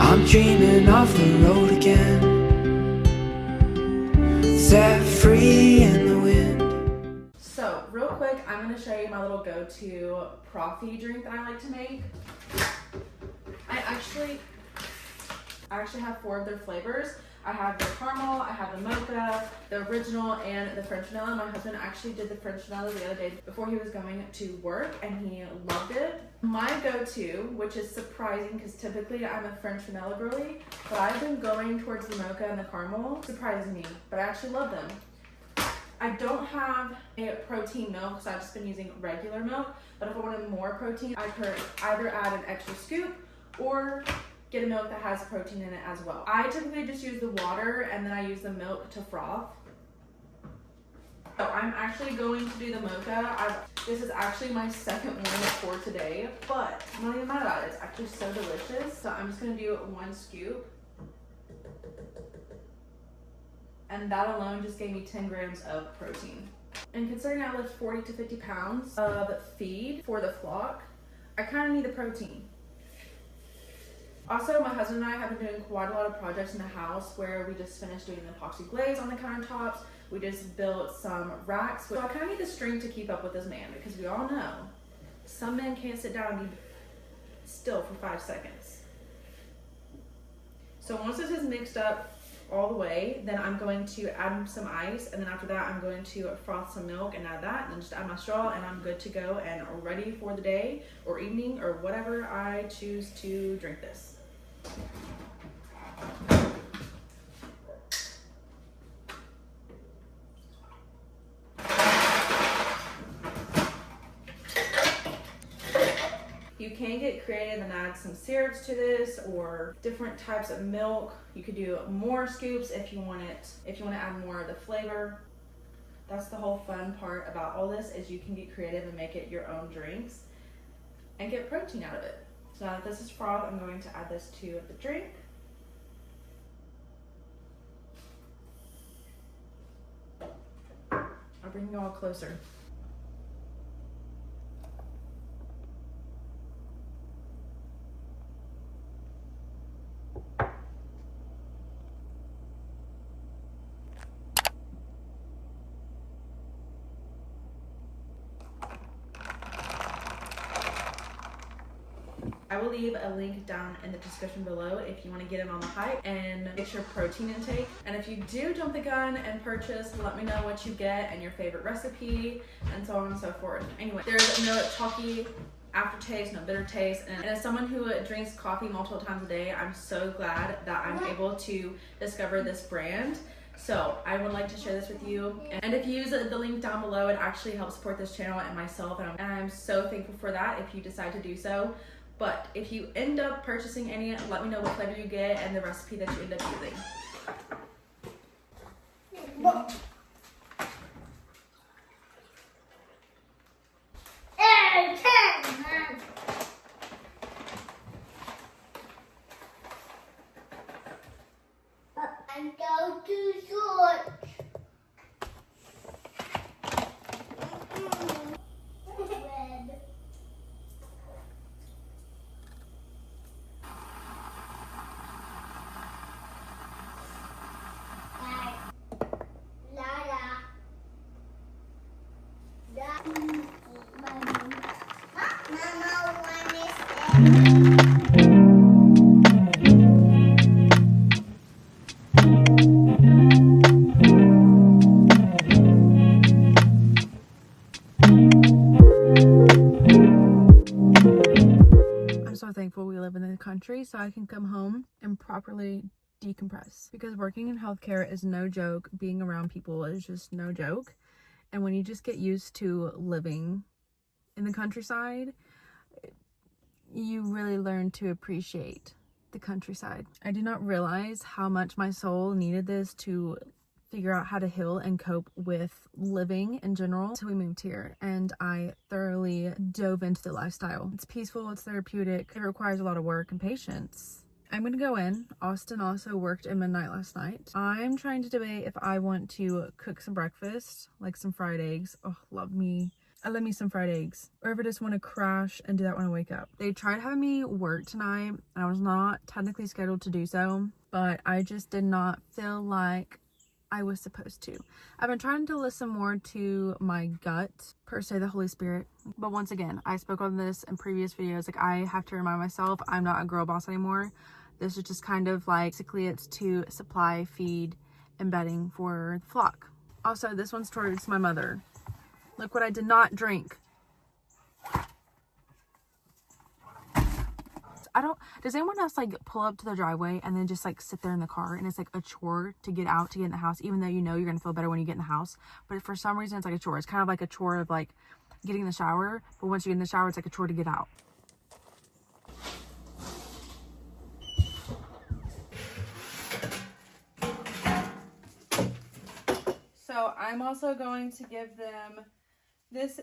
I'm dreaming of the road again, set free in the wind. So real quick, I'm going to show you my little go-to frothy drink that I like to make. I actually have 4 of their flavors. I have the caramel, I have the mocha, the original, and the French vanilla. My husband actually did the French vanilla the other day before he was going to work, and he loved it. My go-to, which is surprising because typically I'm a French vanilla girly, but I've been going towards the mocha and the caramel. Surprises me, but I actually love them. I don't have a protein milk, so I've just been using regular milk, but if I wanted more protein, I could either add an extra scoop or get a milk that has protein in it as well. I typically just use the water and then I use the milk to froth. So I'm actually going to do the mocha. This is actually my second one for today, but I'm not even mad about it. It's actually so delicious. So I'm just gonna do 1 scoop. And that alone just gave me 10 grams of protein. And considering I lift 40 to 50 pounds of feed for the flock, I kind of need the protein. Also, my husband and I have been doing quite a lot of projects in the house where we just finished doing the epoxy glaze on the countertops. We just built some racks. So I kind of need the strength to keep up with this man because we all know some men can't sit down and be still for 5 seconds. So once this is mixed up all the way, then I'm going to add some ice, and then after that I'm going to froth some milk and add that, and then just add my straw, and I'm good to go and ready for the day or evening or whatever I choose to drink this. You can get creative and add some syrups to this or different types of milk. You could do more scoops if you want it, if you want to add more of the flavor. That's the whole fun part about all this, is you can get creative and make it your own drinks and get protein out of it. So now that this is froth, I'm going to add this to the drink. I'll bring you all closer. I will leave a link down in the description below if you want to get in on the hype and get your protein intake. And if you do jump the gun and purchase, let me know what you get and your favorite recipe and so on and so forth. Anyway, there's no chalky aftertaste, no bitter taste. And as someone who drinks coffee multiple times a day, I'm so glad that I'm able to discover this brand. So I would like to share this with you. And if you use the link down below, it actually helps support this channel and myself. And I'm so thankful for that if you decide to do so. But if you end up purchasing any, let me know what flavor you get and the recipe that you end up using. And go to short. I'm so thankful we live in the country so I can come home and properly decompress, because working in healthcare is no joke. Being around people is just no joke. And when you just get used to living in the countryside, you really learn to appreciate the countryside. I did not realize how much my soul needed this to figure out how to heal and cope with living in general. So we moved here and I thoroughly dove into the lifestyle. It's peaceful, it's therapeutic, it requires a lot of work and patience. I'm gonna go in. Austin also worked at midnight last night. I'm trying to debate if I want to cook some breakfast, like some fried eggs. Oh, love me I love me some fried eggs. Or if I just want to crash and do that when I wake up. They tried having me work tonight, and I was not technically scheduled to do so, but I just did not feel like I was supposed to. I've been trying to listen more to my gut, per se, the Holy Spirit. But once again, I spoke on this in previous videos. Like, I have to remind myself I'm not a girl boss anymore. This is just kind of like, basically it's to supply, feed, and bedding for the flock. Also, this one's towards my mother. Look what I did not drink. Does anyone else like pull up to the driveway and then just like sit there in the car and it's like a chore to get out, to get in the house, even though you know you're gonna feel better when you get in the house, but for some reason it's like a chore. It's kind of like a chore of like getting in the shower, but once you get in the shower it's like a chore to get out. So I'm also going to give them, this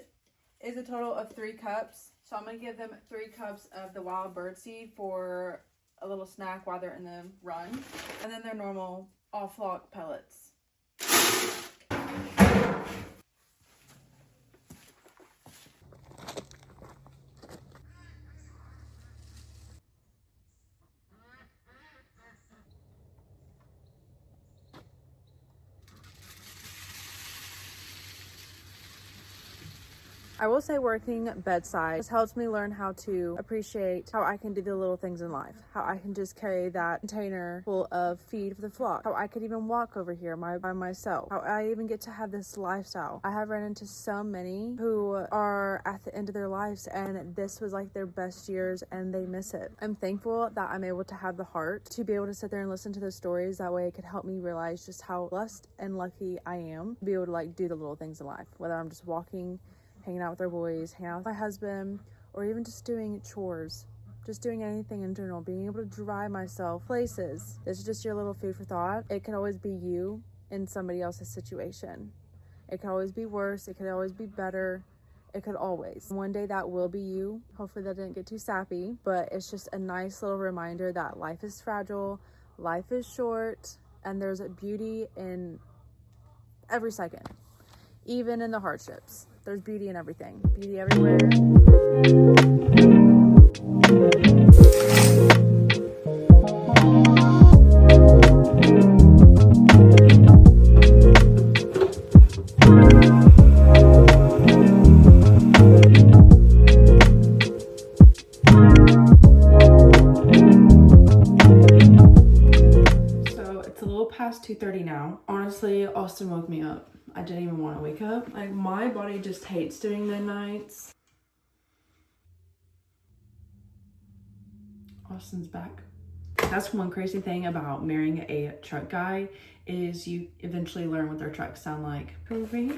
is a total of 3 cups. So I'm going to give them 3 cups of the wild bird seed for a little snack while they're in the run. And then their normal all flock pellets. I will say working bedside just helps me learn how to appreciate how I can do the little things in life, how I can just carry that container full of feed for the flock, how I could even walk over here by myself, how I even get to have this lifestyle. I have run into so many who are at the end of their lives and this was like their best years and they miss it. I'm thankful that I'm able to have the heart to be able to sit there and listen to those stories. That way it could help me realize just how blessed and lucky I am to be able to like do the little things in life, whether I'm just walking, hanging out with our boys, hanging out with my husband, or even just doing chores, just doing anything in general, being able to drive myself places. This is just your little food for thought. It can always be you in somebody else's situation. It could always be worse. It could always be better. It could always. One day that will be you. Hopefully that didn't get too sappy, but it's just a nice little reminder that life is fragile, life is short, and there's a beauty in every second, even in the hardships. There's beauty in everything. Beauty everywhere. So it's a little past 2:30 now. Honestly, Austin woke me up. I didn't even want to wake up. Like, my body just hates doing midnights. Austin's back. That's one crazy thing about marrying a truck guy is you eventually learn what their trucks sound like. Crazy.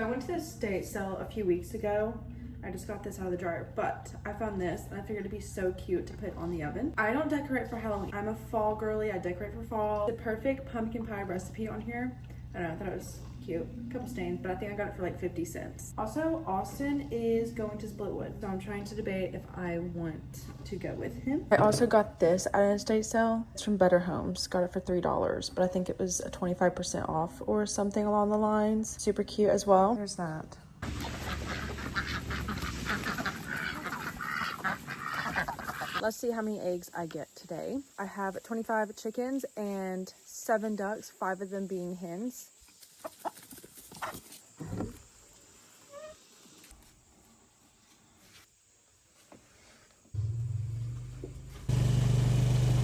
I went to the estate sale a few weeks ago. I just got this out of the dryer, but I found this and I figured it'd be so cute to put on the oven. I don't decorate for Halloween. I'm a fall girly. I decorate for fall. The perfect pumpkin pie recipe on here. I don't know, I thought it was cute. A couple stains, but I think I got it for like 50 cents. Also, Austin is going to Splitwood, so I'm trying to debate if I want to go with him. I also got this at an estate sale. It's from Better Homes. Got it for $3, but I think it was a 25% off or something along the lines. Super cute as well. There's that. Let's see how many eggs I get today. I have 25 chickens and 7 ducks, 5 of them being hens.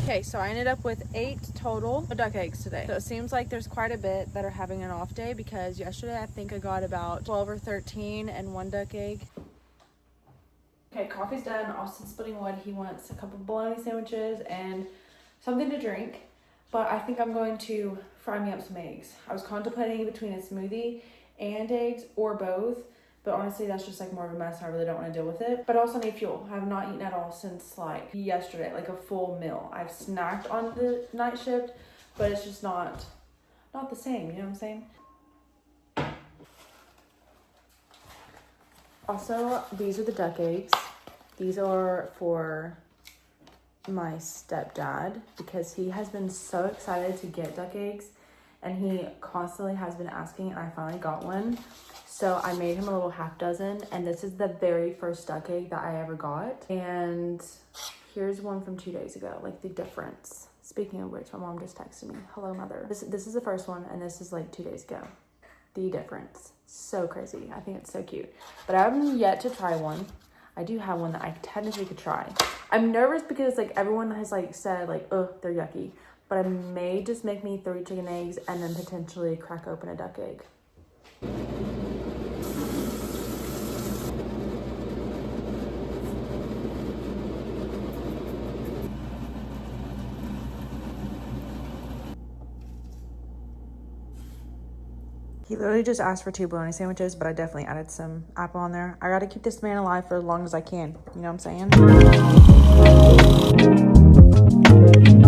Okay, so I ended up with 8 total duck eggs today. So it seems like there's quite a bit that are having an off day because yesterday I think I got about 12 or 13 and 1 duck egg. Okay, coffee's done. Austin's splitting wood. He wants a couple bologna sandwiches and something to drink. But I think I'm going to fry me up some eggs. I was contemplating between a smoothie and eggs or both. But honestly, that's just like more of a mess. I really don't want to deal with it. But I also need fuel. I have not eaten at all since like yesterday, like a full meal. I've snacked on the night shift, but it's just not the same. You know what I'm saying? Also, these are the duck eggs. These are for my stepdad because he has been so excited to get duck eggs and he constantly has been asking, and I finally got one. So I made him a little half dozen, and this is the very first duck egg that I ever got. And here's one from 2 days ago, like the difference. Speaking of which, my mom just texted me. Hello, mother. This is the first one, and this is like 2 days ago. The difference. So crazy. I think it's so cute. But I haven't yet to try one. I do have one that I technically could try. I'm nervous because like everyone has like said like, oh, they're yucky. But I may just make me 3 chicken eggs and then potentially crack open a duck egg. He literally just asked for 2 bologna sandwiches, but I definitely added some apple on there. I gotta keep this man alive for as long as I can. You know what I'm saying?